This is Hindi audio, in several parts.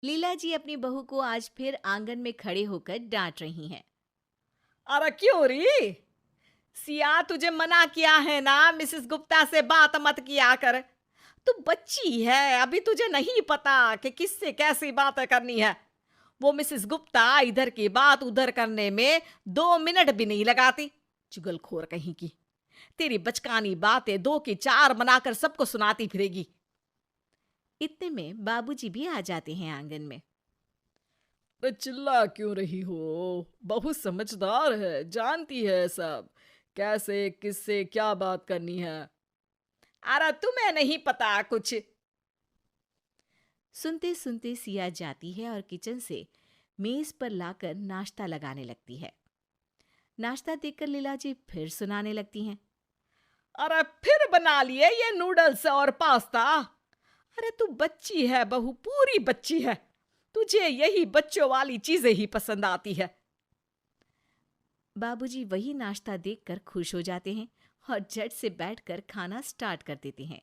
लीला जी अपनी बहू को आज फिर आंगन में खड़े होकर डांट रही हैं। अरे क्यों री? सिया तुझे मना किया है ना, मिसेस गुप्ता से बात मत किया कर। तू बच्ची है, अभी तुझे नहीं पता कि किससे कैसी बातें करनी है। वो मिसेस गुप्ता इधर की बात उधर करने में 2 मिनट भी नहीं लगाती। चुगलखोर कहीं की। तेरी बचकानी बातें दो की चार बनाकर सबको सुनाती फिरेगी। इतने में बाबूजी भी आ जाते हैं आंगन में। अरे चिल्ला क्यों रही हो? बहुत समझदार है, जानती है सब कैसे किससे क्या बात करनी है। अरे तुम्हें नहीं पता कुछ। सुनते सुनते सिया जाती है और किचन से मेज पर लाकर नाश्ता लगाने लगती है। नाश्ता देखकर लीला जी फिर सुनाने लगती हैं। अरे फिर बना लिए ये नूडल्स और पास्ता। अरे तू बच्ची है बहू, पूरी बच्ची है। तुझे यही बच्चों वाली चीजें ही पसंद आती है। बाबूजी वही नाश्ता देखकर खुश हो जाते हैं और झट से बैठकर खाना स्टार्ट कर देते हैं।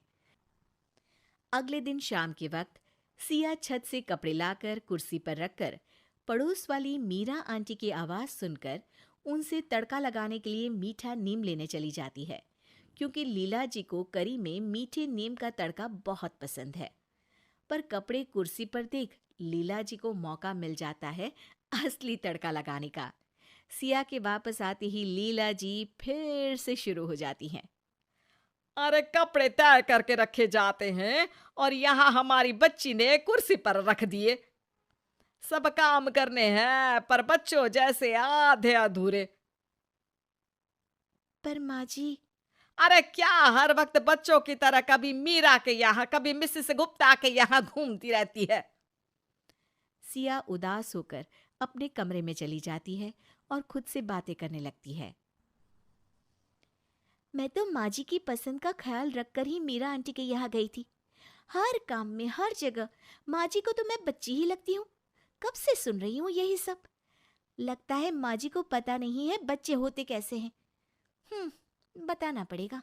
अगले दिन शाम के वक्त सिया छत से कपड़े लाकर कुर्सी पर रखकर पड़ोस वाली मीरा आंटी की आवाज सुनकर उनसे तड़का लगाने के लिए मीठा नीम लेने चली जाती है, क्योंकि लीला जी को करी में मीठे नीम का तड़का बहुत पसंद है। पर कपड़े कुर्सी पर देख लीला जी को मौका मिल जाता है असली तड़का लगाने का। सिया के वापस आते ही लीला जी फिर से शुरू हो जाती हैं। अरे कपड़े तय करके रखे जाते हैं और यहाँ हमारी बच्ची ने कुर्सी पर रख दिए। सब काम करने हैं पर बच्चों जैसे आधे अधूरे। पर माँ जी। अरे क्या हर वक्त बच्चों की तरह कभी मीरा के यहाँ कभी मिसेस गुप्ता के यहाँ घूमती रहती है? सिया उदास होकर अपने कमरे में चली जाती है और खुद से बातें करने लगती है। मैं तो माँ जी की पसंद का ख्याल रखकर ही मीरा आंटी के यहाँ गई थी। हर काम में हर जगह माँ जी को तो मैं बच्ची ही लगती हूँ। कब से सुन रही हूँ यही सब। लगता है माँ जी को पता नहीं है बच्चे होते कैसे हैं। बताना पड़ेगा।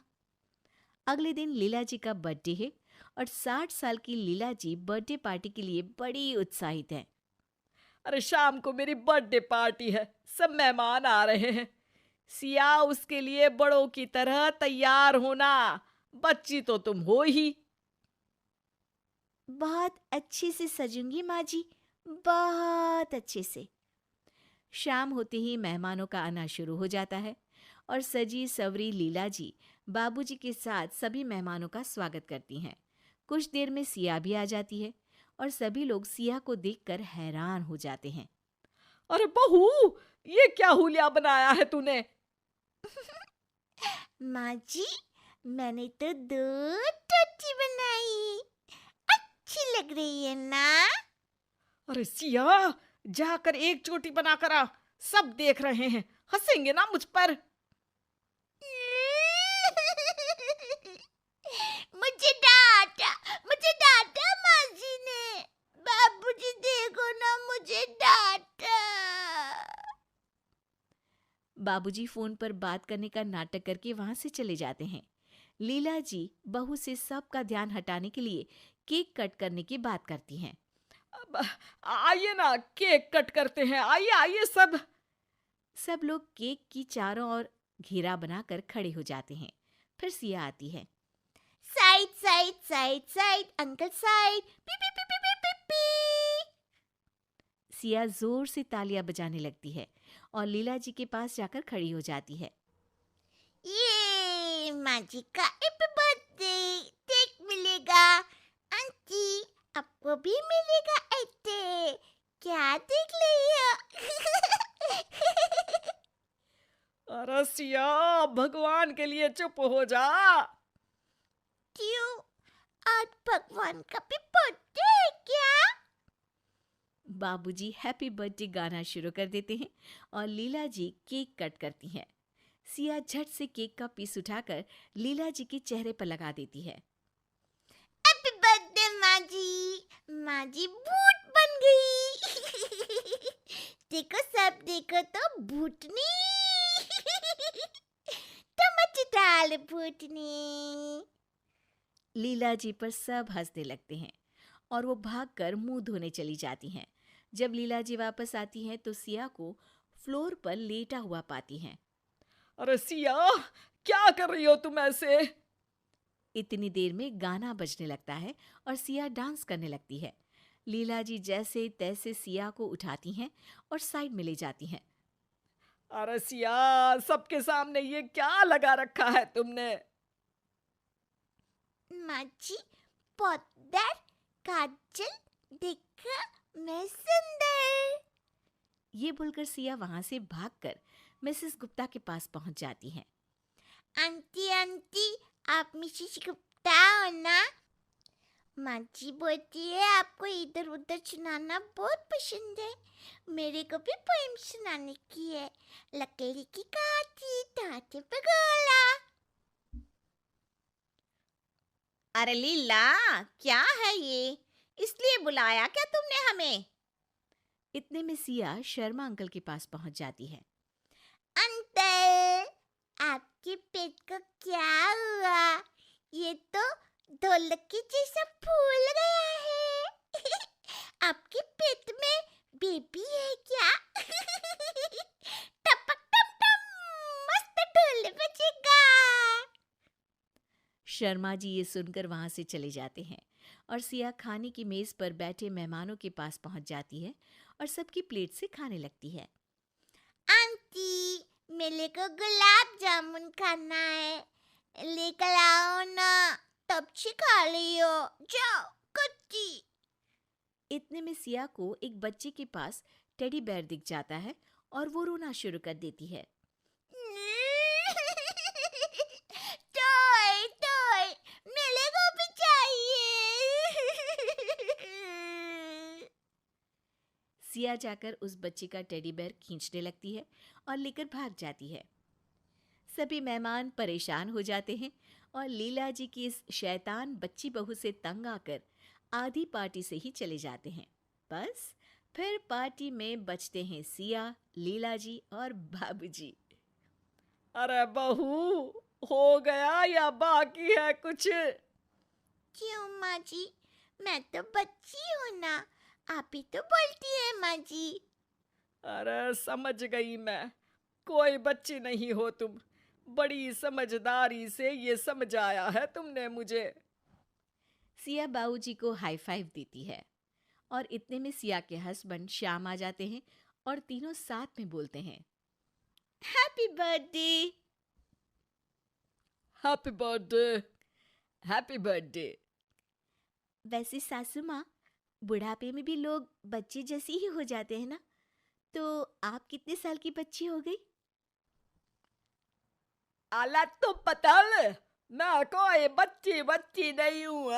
अगले दिन लीला जी का बर्थडे है और 60 साल की लीला जी बर्थडे पार्टी के लिए बड़ी उत्साहित हैं। अरे शाम को मेरी बर्थडे पार्टी है, सब मेहमान आ रहे हैं। सिया उसके लिए बड़ों की तरह तैयार होना। बच्ची तो तुम हो ही। बहुत अच्छे से सजूंगी माँ जी, बहुत अच्छे से। शाम होते ही मेहमानों का आना शुरू हो जाता है और सजी सवरी लीला जी बाबूजी के साथ सभी मेहमानों का स्वागत करती हैं। कुछ देर में सिया भी आ जाती है और सभी लोग सिया को देखकर हैरान हो जाते हैं। अरे बहू, ये क्या हुलिया बनाया है तूने? माँ जी, मैंने तो 2 टोटी बनाई। अच्छी लग रही है ना? अरे सिया, जाकर एक चोटी बनाकर आ। सब देख रहे हैं, हंसेंगे ना मुझ पर। मुझे डांटा माँ जी ने। बाबूजी देखो ना, मुझे डांटा। बाबूजी फोन पर बात करने का नाटक करके वहां से चले जाते हैं। लीला जी बहू से सबका ध्यान हटाने के लिए केक कट करने की बात करती हैं। अब आइए ना, केक कट करते हैं, आइए आइए सब। सब लोग केक की चारों ओर घेरा बनाकर खड़े हो जाते हैं। फिर सिया आती है। Side side side side uncle side, P P P P P P P. Siya जोर से तालियां बजाने लगती है और लीला जी के पास जाकर खड़ी हो जाती है। ये माँ जी का हैप्पी बर्थडे केक मिलेगा। आंटी, आपको भी मिलेगा ऐसे। क्या देख लिया? अरे सिया, भगवान के लिए चुप हो जा। क्यों? आज भगवान का भी बर्थडे है क्या? बाबूजी हैप्पी बर्थडे गाना शुरू कर देते हैं और लीला जी केक कट करती हैं। सिया झट से केक का पीस उठाकर लीला जी के चेहरे पर लगा देती है। हैप्पी बर्थडे माँ जी। माँ जी भूत बन गई। देखो सब देखो तो भूतनी। टमाटर भूतनी। लीला जी पर सब हंसने लगते हैं और वो भागकर मुंह धोने चली जाती हैं। जब लीला जी वापस आती हैं तो सिया को फ्लोर पर लेटा हुआ पाती हैं। अरे सिया, क्या कर रही हो तुम ऐसे? इतनी देर में गाना बजने लगता है और सिया डांस करने लगती है। लीला जी जैसे तैसे सिया को उठाती हैं और साइड में ले जाती हैं। अरे सिया, सबके सामने ये क्या लगा रखा है तुमने? माँ जी, पाउडर, काजल, देखा मैं सुंदर। ये बोलकर सिया वहां से भागकर मिसेस गुप्ता के पास पहुंच जाती हैं। आंटी आंटी, आप मिसेस गुप्ता हो ना? माँ जी बोलती है आपको इधर उधर सुनाना बहुत पसंद है। मेरे को भी पोएम सुनाने की है। लकड़ी की काठी, हाथ पे गोला। अरे लीला, क्या है ये? इसलिए बुलाया क्या तुमने हमें? इतने में सिया शर्मा अंकल के पास पहुंच जाती है। अंकल, आपके पेट को क्या हुआ? ये तो ढोलक के जैसा फूल गया है। आपके पेट में बेबी है क्या? टपक टप टप, मस्त ढोल बजेगा। शर्मा जी ये सुनकर वहां से चले जाते हैं और सिया खाने की मेज पर बैठे मेहमानों के पास पहुंच जाती है और सबकी प्लेट से खाने लगती है। आंटी, मेरे को गुलाब जामुन खाना है, लेकर आओ ना। तब से खा लियो, जाओ कच्ची। इतने में सिया को एक बच्चे के पास टेडी बेयर दिख जाता है और वो रोना शुरू कर देती है। टॉय टॉय, मेरे को भी चाहिए। सिया जाकर उस बच्चे का टेडी बेयर खींचने लगती है और लेकर भाग जाती है। सभी मेहमान परेशान हो जाते हैं और लीला जी की इस शैतान बच्ची बहू से तंग आकर आधी पार्टी से ही चले जाते हैं। बस फिर पार्टी में बचते हैं सिया, लीला जी और बाबूजी। अरे बहू, हो गया या बाकी है कुछ? क्यों माँ जी? मैं तो बच्ची हूँ ना, आप ही तो बोलती है माँ जी। अरे समझ गई मैं, कोई बच्ची नहीं हो तुम। बड़ी समझदारी से ये समझाया है तुमने मुझे। सिया बाबूजी को हाई फाइव देती है और इतने में सिया के हस्बैंड श्याम आ जाते हैं और तीनों साथ में बोलते हैं, happy birthday. Happy birthday, happy birthday. वैसे सासू माँ, बुढ़ापे में भी लोग बच्चे जैसे ही हो जाते हैं ना, तो आप कितने साल की बच्ची हो गई? आला तो पतल, मैं कोई बच्ची बच्ची नहीं हूँ।